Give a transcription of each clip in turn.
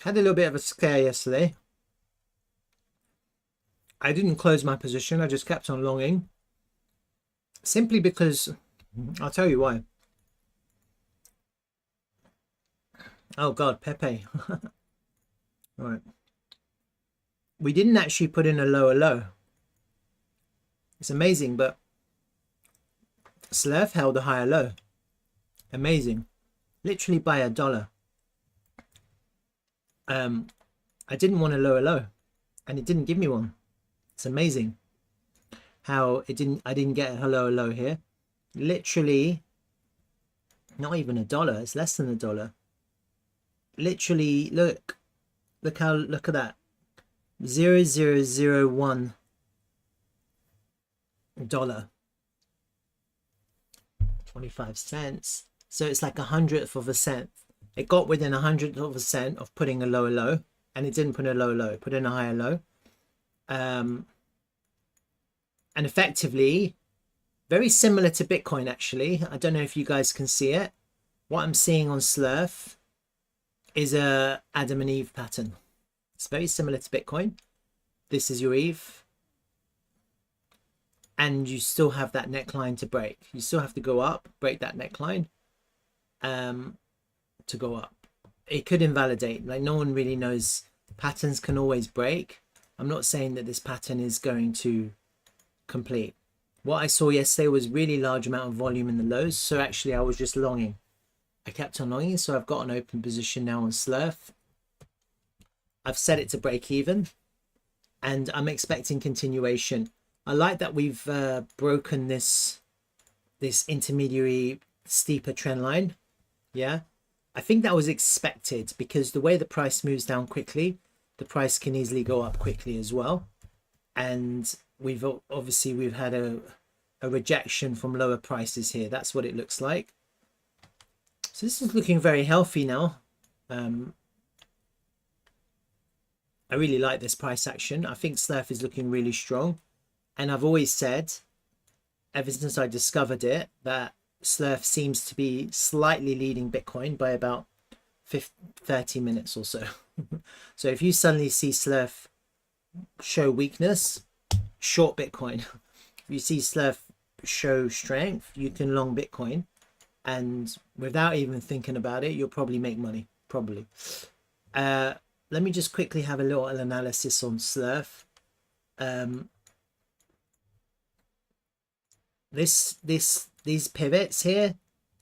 Had a little bit of a scare yesterday. I didn't close my position. I just kept on longing. Simply because, I'll tell you why. Oh God, Pepe. All right. We didn't actually put in a lower low. It's amazing, but Slerf held a higher low. Amazing. Literally by $1. I didn't want a lower low, and it didn't give me one. It's amazing how I didn't get a lower low here. Literally, not even $1. It's less than $1. Literally, look at that. $0.0001. 25 cents. So it's like 100th of a cent. It got within 100th of a cent of putting a lower low, and it didn't put a low low. It put in a higher low. And effectively, very similar to Bitcoin, actually. I don't know if you guys can see it. What I'm seeing on Slerf is a Adam and Eve pattern. It's very similar to Bitcoin. This is your Eve. And you still have that neckline to break. You still have to go up, break that neckline to go up. It could invalidate. Like, no one really knows. Patterns can always break. I'm not saying that this pattern is going to complete. What I saw yesterday was really large amount of volume in the lows. So actually I was just longing. I kept on longing. So I've got an open position now on Slerf. I've set it to break even. And I'm expecting continuation. I like that we've broken this intermediary steeper trend line. Yeah, I think that was expected because the way the price moves down quickly, the price can easily go up quickly as well. And we've had a rejection from lower prices here. That's what it looks like. So this is looking very healthy now. I really like this price action. I think Slerf is looking really strong. And I've always said, ever since I discovered it, that Slerf seems to be slightly leading Bitcoin by about 30 minutes or so. So if you suddenly see Slerf show weakness, short Bitcoin. If you see Slerf show strength, you can long Bitcoin. And without even thinking about it, you'll probably make money. Probably. Let me just quickly have a little analysis on Slerf. These pivots here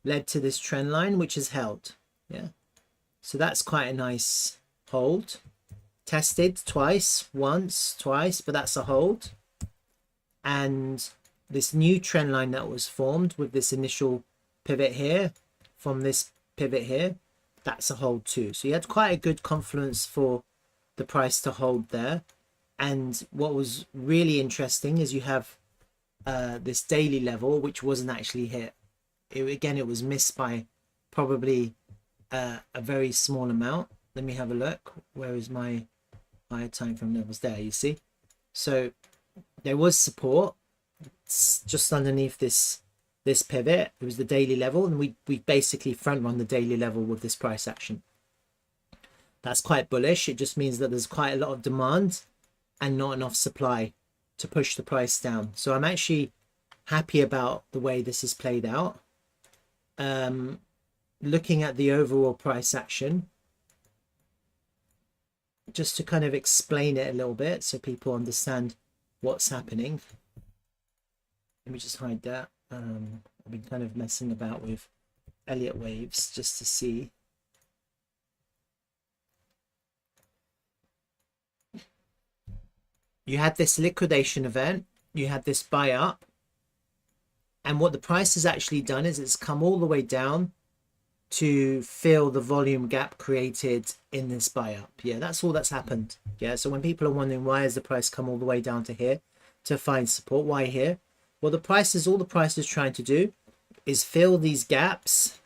led to this trend line, which is held. Yeah, so that's quite a nice hold. Tested twice, once, twice, but that's a hold. And this new trend line that was formed with this initial pivot here from this pivot here, that's a hold too. So you had quite a good confluence for the price to hold there. And what was really interesting is you have this daily level, which wasn't actually hit. It was missed by probably a very small amount. Let me have a look. Where is my higher time frame levels? There, you see. So there was support just underneath this pivot. It was the daily level, and we basically front run the daily level with this price action. That's quite bullish. It just means that there's quite a lot of demand and not enough supply to push the price down. So I'm actually happy about the way this is played out. Looking at the overall price action, just to kind of explain it a little bit so people understand what's happening. Let me just hide that. I've been kind of messing about with Elliott waves just to see. You had this liquidation event, you had this buy up, and what the price has actually done is it's come all the way down to fill the volume gap created in this buy up. Yeah, that's all that's happened. Yeah, so when people are wondering why has the price come all the way down to here to find support, why here? Well, all the price is trying to do is fill these gaps,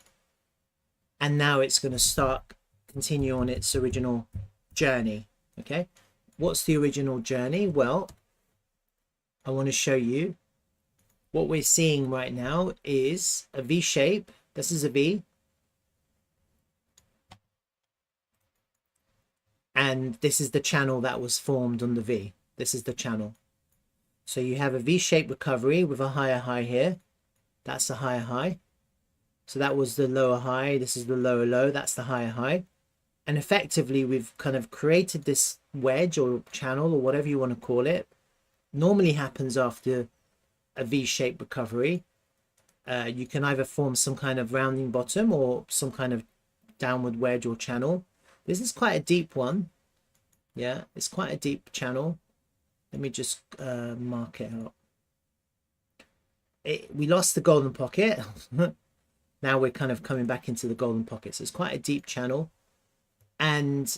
and now it's going to continue on its original journey. Okay, what's the original journey? Well, I want to show you what we're seeing right now is a V shape. This is a V. And this is the channel that was formed on the V. This is the channel. So you have a V-shaped recovery with a higher high here. That's the higher high. So that was the lower high. This is the lower low. That's the higher high. And effectively, we've kind of created this wedge or channel or whatever you want to call it. Normally happens after a V-shaped recovery. You can either form some kind of rounding bottom or some kind of downward wedge or channel. This is quite a deep one. Yeah, it's quite a deep channel. Let me just mark it out. We lost the golden pocket. Now we're kind of coming back into the golden pocket. So it's quite a deep channel. And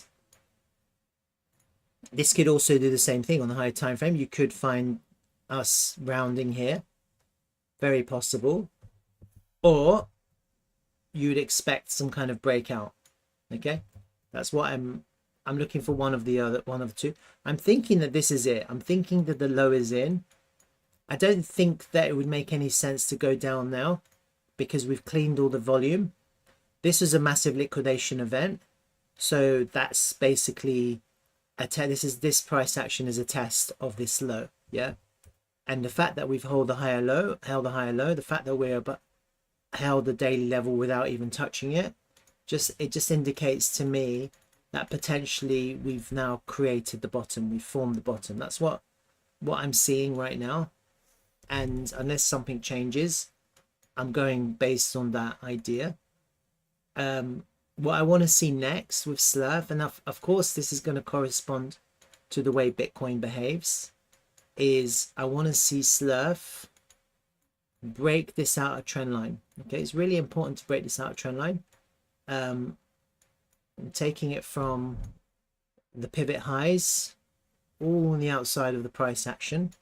this could also do the same thing on the higher time frame. You could find us rounding here. Very possible. Or you'd expect some kind of breakout. Okay, that's what I'm looking for. One of the two. I'm thinking that this is it. I'm thinking that the low is in. I don't think that it would make any sense to go down now because we've cleaned all the volume. This is a massive liquidation event, so that's basically this price action is a test of this low. Yeah, and the fact that we've held the higher low, the fact that we're held the daily level without even touching it, it just indicates to me that potentially we've now created the bottom, we've formed the bottom. That's what I'm seeing right now. And unless something changes, I'm going based on that idea. What I want to see next with Slerf, and of course this is going to correspond to the way Bitcoin behaves, is I want to see Slerf break this outer trend line. Okay, it's really important to break this outer trend line. I'm taking it from the pivot highs all on the outside of the price action.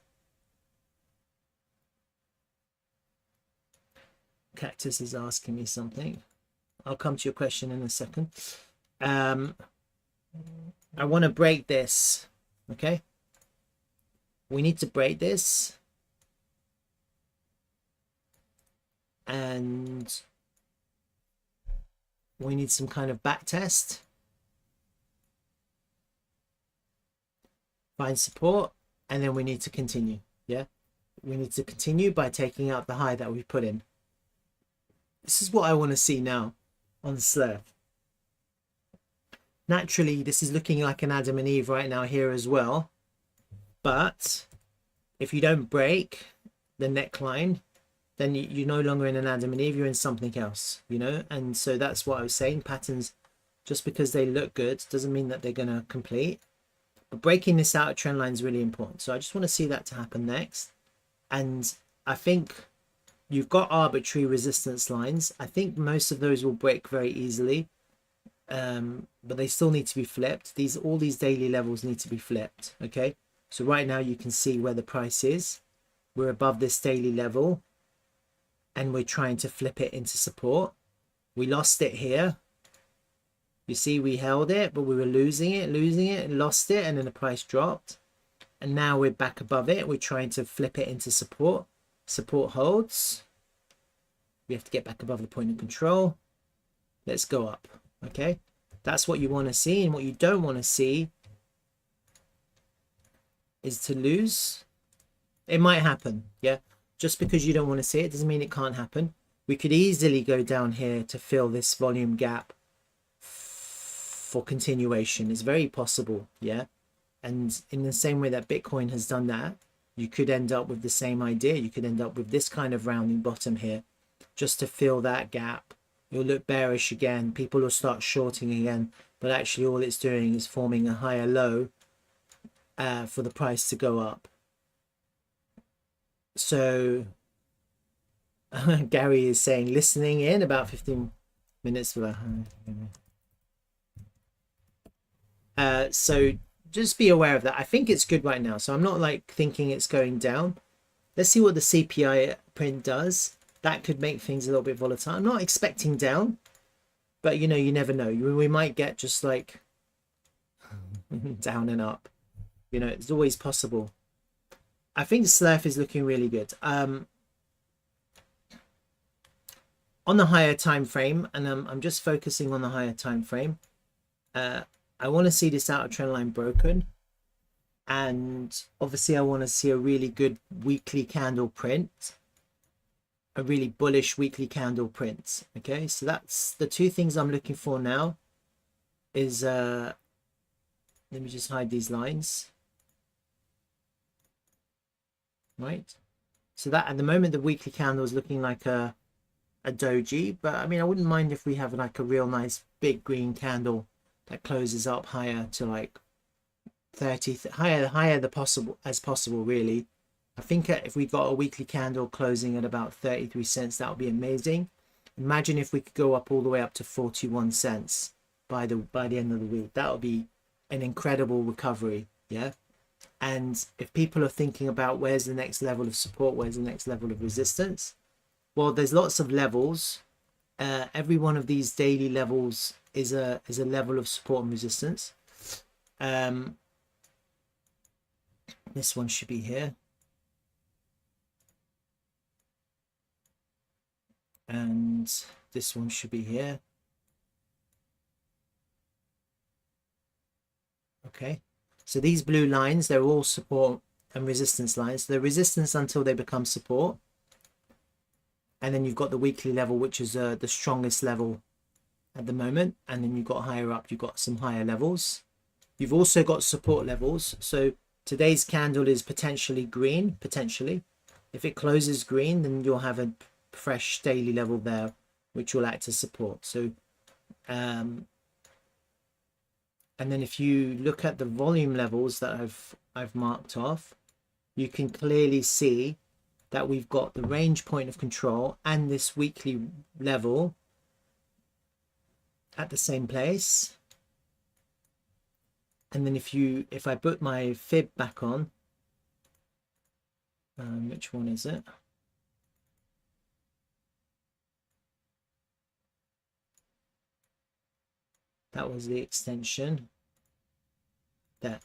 Cactus is asking me something. I'll come to your question in a second. I want to break this. Okay, we need to break this, and we need some kind of back test, find support, and then we need to continue. Yeah, we need to continue by taking out the high that we put in. This is what I want to see now on Slerf. Naturally, this is looking like an Adam and Eve right now here as well. But if you don't break the neckline, then you're no longer in an Adam and Eve, you're in something else, you know? And so that's what I was saying. Patterns, just because they look good, doesn't mean that they're going to complete. But breaking this outer trend line is really important. So I just want to see that to happen next. And I think you've got arbitrary resistance lines. I think most of those will break very easily, but they still need to be flipped. All these daily levels need to be flipped. Okay, so right now you can see where the price is. We're above this daily level, and we're trying to flip it into support. We lost it here. You see, we held it, but we were losing it, lost it, and then the price dropped. And now we're back above it. We're trying to flip it into support. Support holds. We have to get back above the point of control. Let's go up. Okay, that's what you want to see. And what you don't want to see is to lose. It might happen. Yeah, just because you don't want to see it doesn't mean it can't happen. We could easily go down here to fill this volume gap for continuation. It's very possible. Yeah, and in the same way that Bitcoin has done that, you could end up with the same idea. You could end up with this kind of rounding bottom here just to fill that gap. You'll look bearish again. People will start shorting again. But actually all it's doing is forming a higher low for the price to go up. So Gary is saying listening in about 15 minutes. So just be aware of that. I think it's good right now. So I'm not like thinking it's going down. Let's see what the CPI print does. That could make things a little bit volatile. I'm not expecting down, but you know, you never know. We might get just like down and up. You know, it's always possible. I think Slerf is looking really good. On the higher time frame, and I'm just focusing on the higher time frame. I want to see this outer trend line broken, and obviously I want to see a really good weekly candle print, a really bullish weekly candle print. Okay, so that's the two things I'm looking for now. Is let me just hide these lines. Right, so that at the moment the weekly candle is looking like a doji, but I mean I wouldn't mind if we have like a real nice big green candle that closes up higher to like 30 higher the possible as possible really. I think if we got a weekly candle closing at about 33 cents, that would be amazing. Imagine if we could go up all the way up to 41 cents by the end of the week. That would be an incredible recovery. Yeah, and if people are thinking about where's the next level of support, where's the next level of resistance, well, there's lots of levels. Every one of these daily levels is a level of support and resistance. This one should be here, and this one should be here. Okay, so these blue lines, they're all support and resistance lines. They're resistance until they become support, and then you've got the weekly level, which is the strongest level at the moment, and then you've got higher up, you've got some higher levels. You've also got support levels. So today's candle is potentially green, potentially. If it closes green, then you'll have a fresh daily level there, which will act as support. So and then if you look at the volume levels that I've marked off, you can clearly see that we've got the range point of control and this weekly level at the same place. And then if I put my fib back on, which one is it? That was the extension there.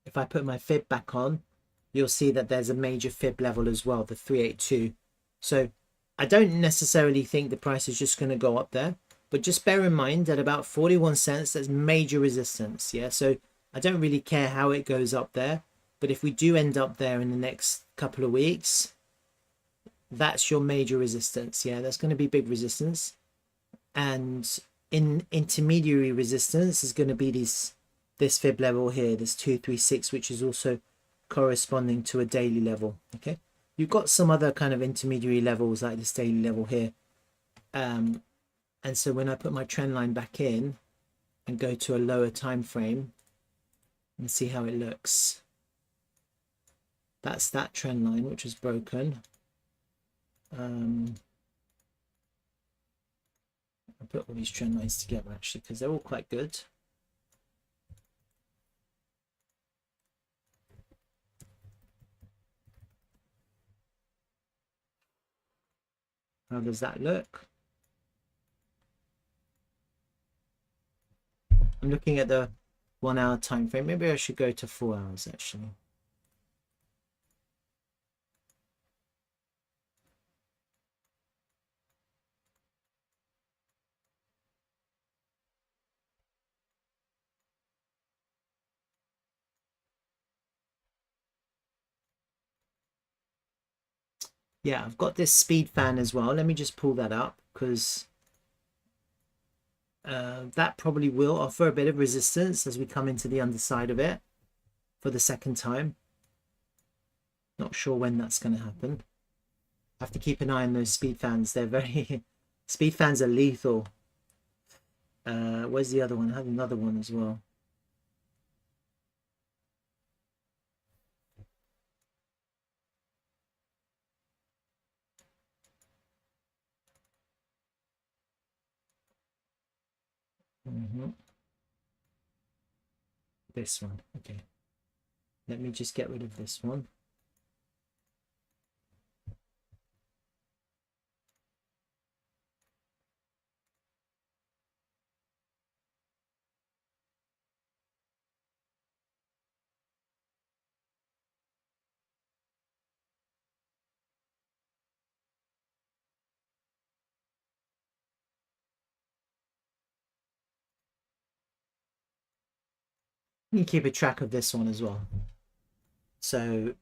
If I put my fib back on, you'll see that there's a major fib level as well, the 382. So I don't necessarily think the price is just going to go up there, but just bear in mind that about 41 cents, there's major resistance. Yeah, so I don't really care how it goes up there, but if we do end up there in the next couple of weeks, that's your major resistance. Yeah, that's going to be big resistance. And in intermediary resistance is going to be this fib level here, this 236, which is also corresponding to a daily level. Okay, you've got some other kind of intermediary levels like this daily level here, and so when I put my trend line back in and go to a lower time frame and see how it looks, that's that trend line which was broken. I'll put all these trend lines together actually because they're all quite good. How does that look? I'm looking at the 1 hour time frame. Maybe I should go to 4 hours actually. Yeah, I've got this speed fan as well. Let me just pull that up because that probably will offer a bit of resistance as we come into the underside of it for the second time. Not sure when that's going to happen. I have to keep an eye on those speed fans. They're very speed fans are lethal. Where's the other one? I had another one as well. This one. Okay. Let me just get rid of this one. You keep a track of this one as well. So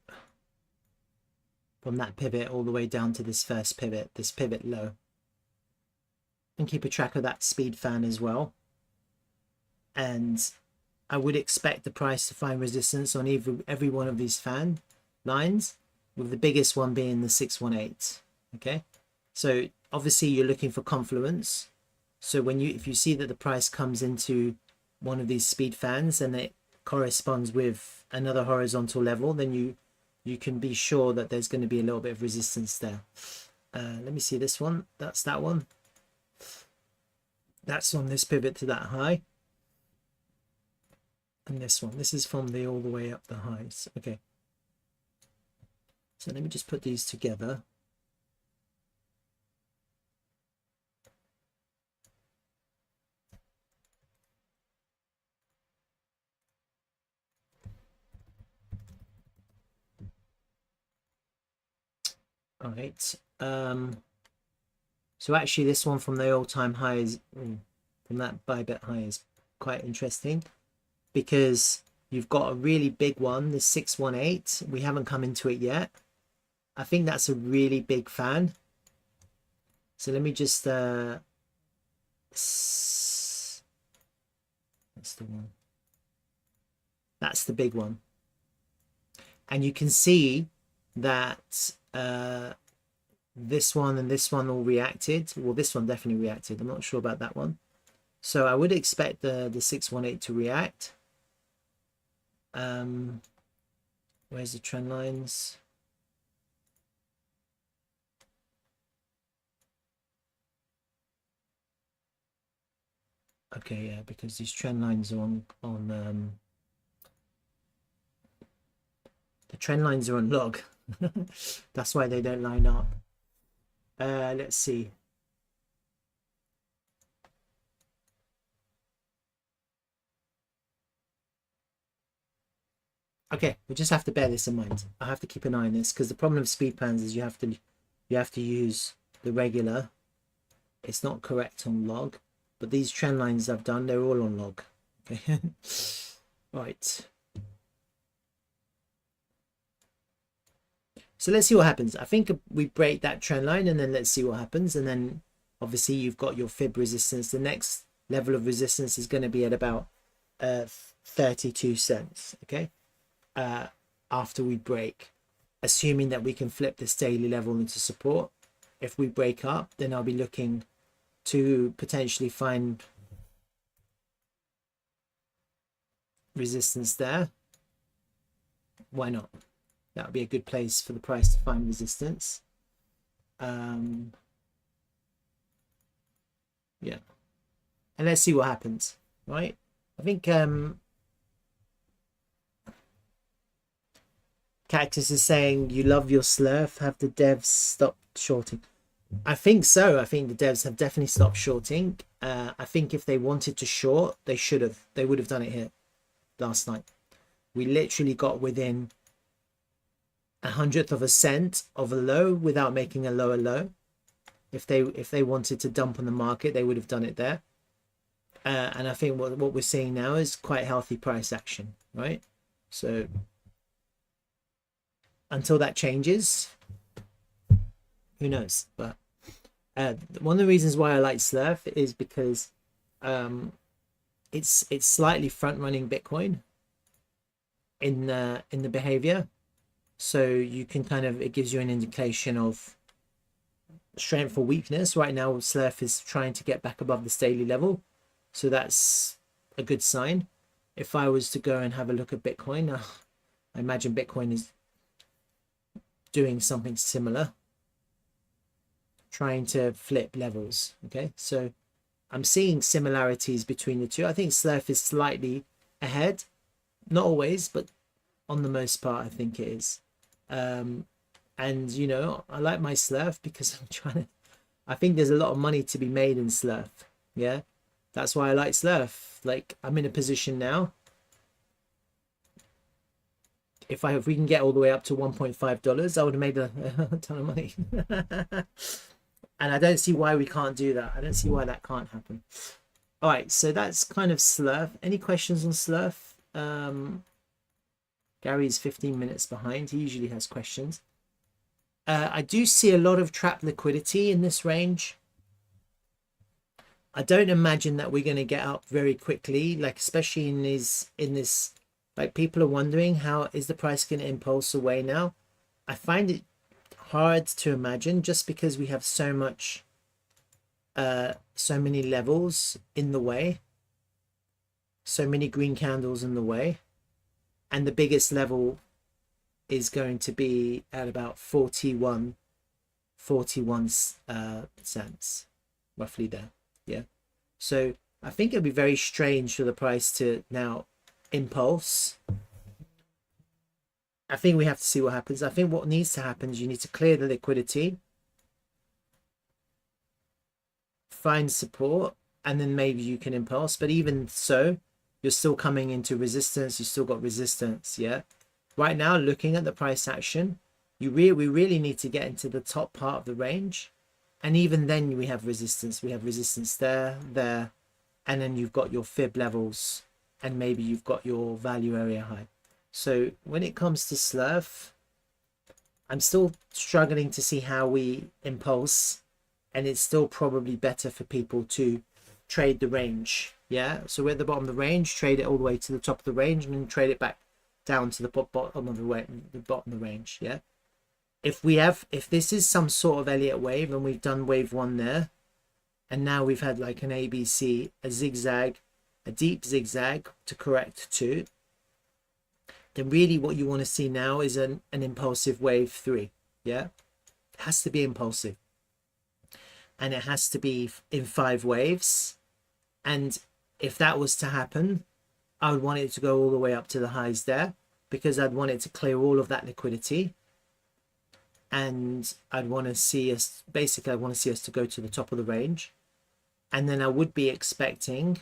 from that pivot all the way down to this first pivot, this pivot low. And keep a track of that speed fan as well. And I would expect the price to find resistance on every one of these fan lines, with the biggest one being the 618. Okay, so obviously you're looking for confluence. So when if you see that the price comes into one of these speed fans and it corresponds with another horizontal level, then you can be sure that there's going to be a little bit of resistance there. Let me see this one. That's that one. That's on this pivot to that high. And this one, this is from the all the way up the highs. Okay, so let me just put these together. All right, so actually this one from the all-time highs, from that buy bet high, is quite interesting, because you've got a really big one, the 618. We haven't come into it yet. I think that's a really big fan. So let me just that's the one. That's the big one. And you can see that this one and this one all reacted. Well, this one definitely reacted. I'm not sure about that one. So I would expect the 618 to react. Where's the trend lines? Okay, yeah, because these trend lines are on the trend lines are on log. That's why they don't line up. Let's see. Okay, we just have to bear this in mind. I have to keep an eye on this, because the problem with speed plans is you have to use the regular. It's not correct on log, but these trend lines I've done, they're all on log. Okay. Right. So let's see what happens. I think we break that trend line, and then let's see what happens. And then obviously you've got your fib resistance. The next level of resistance is going to be at about 32 cents. Okay. After we break, assuming that we can flip this daily level into support. If we break up, then I'll be looking to potentially find resistance there. Why not? That would be a good place for the price to find resistance. Yeah, and let's see what happens. Right, I think Cactus is saying, you love your Slerf, have the devs stop shorting? I think so. I think the devs have definitely stopped shorting. I think if they wanted to short, they should have. They would have done it here last night. We literally got within 1/100th of a cent of a low without making a lower low. If they wanted to dump on the market, they would have done it there. And I think what we're seeing now is quite healthy price action, right? So until that changes, who knows? But one of the reasons why I like Slerf is because it's slightly front running Bitcoin in the behavior. So you can kind of, it gives you an indication of strength or weakness. Right now Slerf is trying to get back above this daily level, so that's a good sign. If I was to go and have a look at Bitcoin, I imagine Bitcoin is doing something similar, trying to flip levels. Okay, so I'm seeing similarities between the two. I think Slerf is slightly ahead, not always, but on the most part I think it is. And you know, I like my Slerf because I think there's a lot of money to be made in Slerf. Yeah, that's why I like Slerf. Like, I'm in a position now, if we can get all the way up to $1.5, I would have made a ton of money. And I don't see why we can't do that. I don't see why that can't happen. All right, so that's kind of Slerf. Any questions on Slerf? Gary's 15 minutes behind. He usually has questions. I do see a lot of trap liquidity in this range. I don't imagine that we're going to get up very quickly, like especially in this, like people are wondering, how is the price going to impulse away now? I find it hard to imagine, just because we have so much, so many levels in the way, so many green candles in the way, and the biggest level is going to be at about 41 cents, roughly there. Yeah, so I think it'd be very strange for the price to now impulse. I think we have to see what happens. I think what needs to happen is you need to clear the liquidity, find support, and then maybe you can impulse. But even so, you're still coming into resistance. You still got resistance. Yeah, right now, looking at the price action, we really need to get into the top part of the range. And even then we have resistance. We have resistance there, and then you've got your fib levels, and maybe you've got your value area high. So when it comes to Slerf, I'm still struggling to see how we impulse, and it's still probably better for people to trade the range. Yeah, so we're at the bottom of the range, trade it all the way to the top of the range, and then trade it back down to the bottom of the range. Yeah. If this is some sort of Elliott wave, and we've done wave one there, and now we've had like an ABC, a zigzag, a deep zigzag to correct to, then really what you want to see now is an impulsive wave 3. Yeah, it has to be impulsive, and it has to be in 5 waves. And if that was to happen, I would want it to go all the way up to the highs there, because I'd want it to clear all of that liquidity. And I'd want to see us, basically I want to see us to go to the top of the range, and then I would be expecting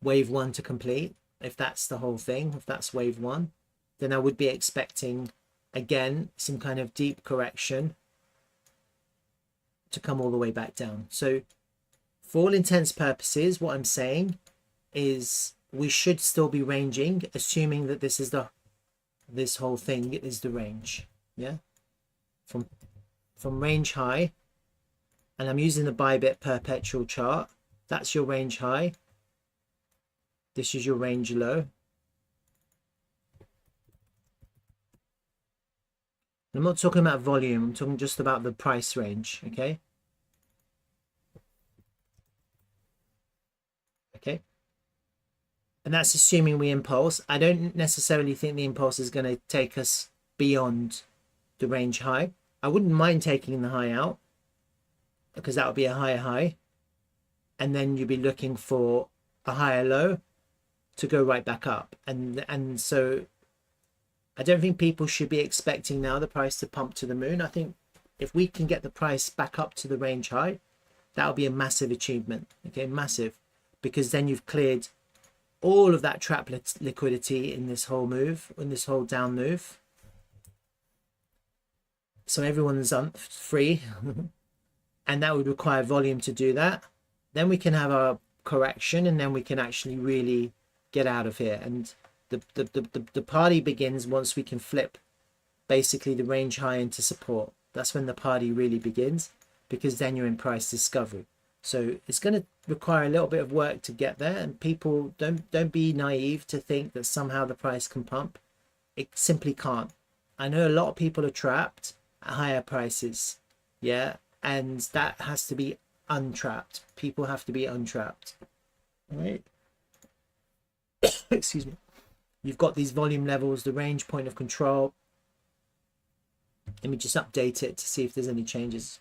wave 1 to complete. If that's the whole thing, if that's wave 1, then I would be expecting again some kind of deep correction to come all the way back down. So for all intents purposes, what I'm saying is we should still be ranging, assuming that this whole thing is the range. Yeah, from range high, and I'm using the Bybit perpetual chart. That's your range high, this is your range low. I'm not talking about volume, I'm talking just about the price range. Okay, and that's assuming we impulse. I don't necessarily think the impulse is going to take us beyond the range high. I wouldn't mind taking the high out, because that would be a higher high, and then you'd be looking for a higher low to go right back up. And so I don't think people should be expecting now the price to pump to the moon. I think if we can get the price back up to the range high, that'll be a massive achievement. Okay, massive, because then you've cleared all of that trap liquidity in this whole move, in this whole down move. So everyone's free, and that would require volume to do that. Then we can have our correction, and then we can actually really get out of here. And the party begins once we can flip basically the range high into support. That's when the party really begins, because then you're in price discovery. So it's going to require a little bit of work to get there, and people don't be naive to think that somehow the price can pump. It simply can't. I know a lot of people are trapped at higher prices, yeah, and that has to be untrapped. People have to be untrapped. All right. Excuse me. You've got these volume levels, the range point of control. Let me just update it to see if there's any changes.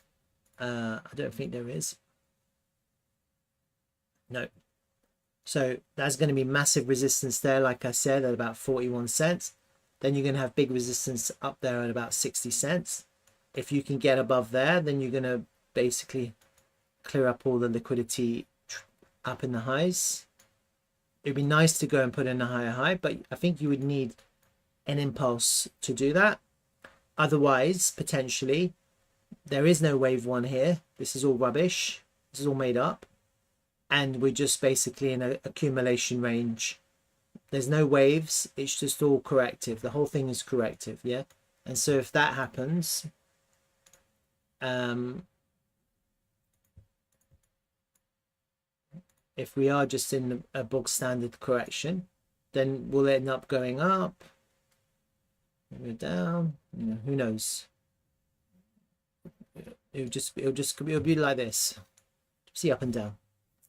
I don't think there is. No. So that's going to be massive resistance there, like I said, at about 41 cents. Then you're going to have big resistance up there at about 60 cents. If you can get above there, then you're going to basically clear up all the liquidity up in the highs. It'd be nice to go and put in a higher high, but I think you would need an impulse to do that. Otherwise, potentially, there is no wave 1 here. This is all rubbish. This is all made up. and we're just basically in an accumulation range. There's no waves, it's just all corrective. The whole thing is corrective, yeah. And so if that happens, if we are just in a bog standard correction, then we'll end up going up, go down, you know, who knows. It'll be like this, see, up and down.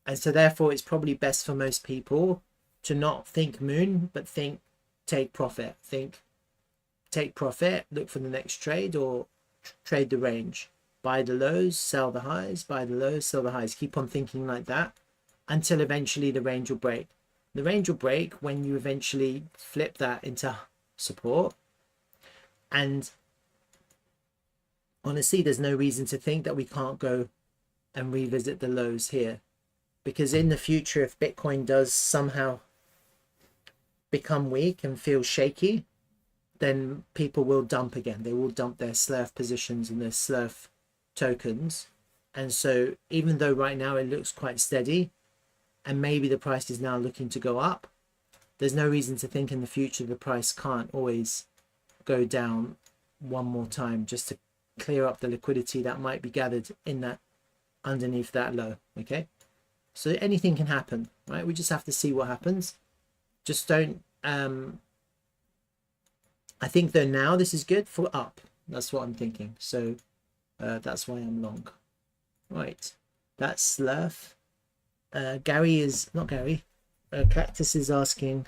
And so therefore it's probably best for most people to not think moon, but think take profit. Take profit, look for the next trade, or trade the range. Buy the lows, sell the highs, buy the lows, sell the highs. Keep on thinking like that until eventually the range will break. The range will break when you eventually flip that into support. And honestly, there's no reason to think that we can't go and revisit the lows here. Because in the future, if Bitcoin does somehow become weak and feel shaky, then people will dump again. They will dump their Slerf positions and their Slerf tokens. And so even though right now it looks quite steady and maybe the price is now looking to go up, there's no reason to think in the future the price can't always go down one more time just to clear up the liquidity that might be gathered in that underneath that low. Okay, so anything can happen, right? We just have to see what happens. Just don't I think though now this is good for up. That's what I'm thinking. So that's why I'm long. Right, that's Slerf. Gary is not Gary. Cactus is asking,